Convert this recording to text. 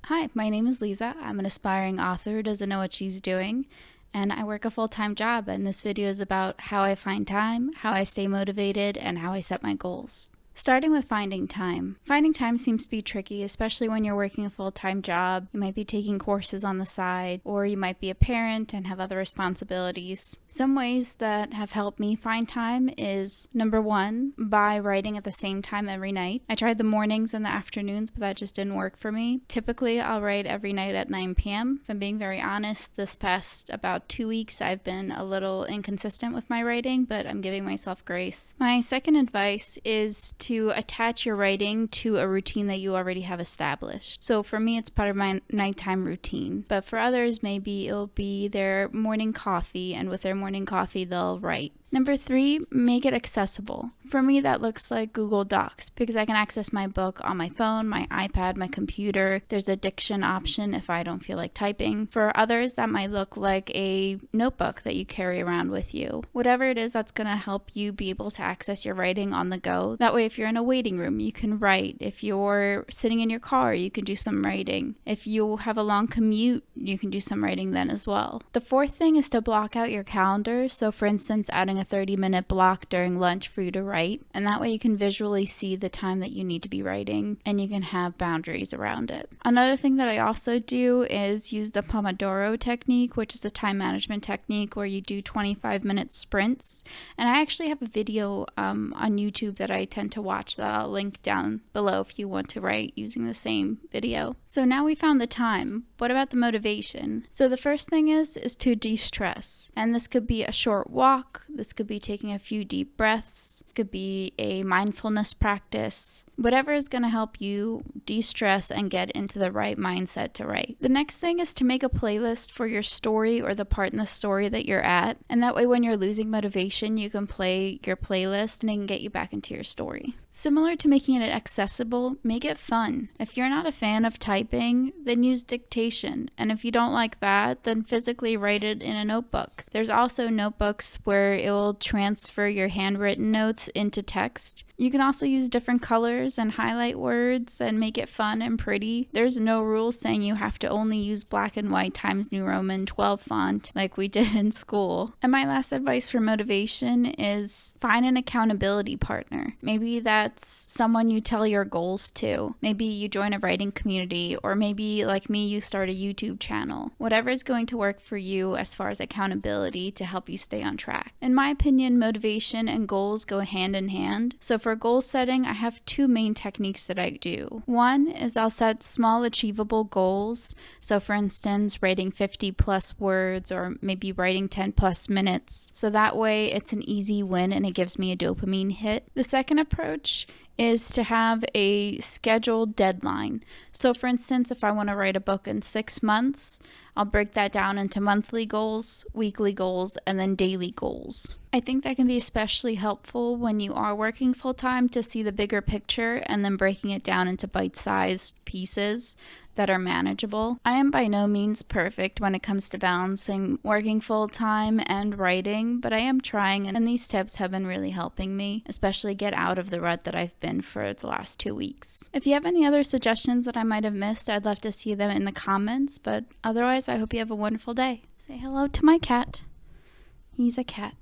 Hi, my name is Lisa. I'm an aspiring author who doesn't know what she's doing, and I work a full-time job, and this video is about how I find time, how I stay motivated, and how I set my goals. Starting with finding time. Finding time seems to be tricky, especially when you're working a full-time job. You might be taking courses on the side, or you might be a parent and have other responsibilities. Some ways that have helped me find time is, number one, by writing at the same time every night. I tried the mornings and the afternoons, but that just didn't work for me. Typically, I'll write every night at 9 p.m. If I'm being very honest, this past about 2 weeks, I've been a little inconsistent with my writing, but I'm giving myself grace. My second advice is to attach your writing to a routine that you already have established. So for me, it's part of my nighttime routine, but for others, maybe it'll be their morning coffee, and with their morning coffee, they'll write. Number three, make it accessible. For me, that looks like Google Docs because I can access my book on my phone, my iPad, my computer. There's a diction option if I don't feel like typing. For others, that might look like a notebook that you carry around with you. Whatever it is that's going to help you be able to access your writing on the go. That way, if you're in a waiting room, you can write. If you're sitting in your car, you can do some writing. If you have a long commute, you can do some writing then as well. The fourth thing is to block out your calendar. So for instance, adding a 30-minute block during lunch for you to write, and that way you can visually see the time that you need to be writing and you can have boundaries around it. Another thing that I also do is use the Pomodoro technique, which is a time management technique where you do 25-minute sprints, and I actually have a video on YouTube that I tend to watch that I'll link down below if you want to write using the same video. So now we found the time. What about the motivation? So the first thing is to de-stress, and this could be a short walk. This could be taking a few deep breaths. It could be a mindfulness practice. Whatever is going to help you de-stress and get into the right mindset to write. The next thing is to make a playlist for your story or the part in the story that you're at. And that way when you're losing motivation, you can play your playlist and it can get you back into your story. Similar to making it accessible, make it fun. If you're not a fan of typing, then use dictation. And if you don't like that, then physically write it in a notebook. There's also notebooks where it will transfer your handwritten notes into text. You can also use different colors and highlight words and make it fun and pretty. There's no rule saying you have to only use black and white Times New Roman 12 font like we did in school. And my last advice for motivation is find an accountability partner. Maybe that's someone you tell your goals to. Maybe you join a writing community, or maybe like me, you start a YouTube channel. Whatever is going to work for you as far as accountability to help you stay on track. In my opinion, motivation and goals go hand in hand. So for goal setting, I have two main techniques that I do. One is I'll set small achievable goals. So for instance, writing 50 plus words or maybe writing 10 plus minutes. So that way it's an easy win and it gives me a dopamine hit. The second approach is to have a scheduled deadline. So for instance, if I want to write a book in 6 months, I'll break that down into monthly goals, weekly goals, and then daily goals. I think that can be especially helpful when you are working full-time to see the bigger picture and then breaking it down into bite-sized pieces that are manageable. I am by no means perfect when it comes to balancing working full-time and writing, but I am trying, and these tips have been really helping me, especially get out of the rut that I've been for the last 2 weeks. If you have any other suggestions that I might have missed, I'd love to see them in the comments, but otherwise I hope you have a wonderful day. Say hello to my cat. He's a cat.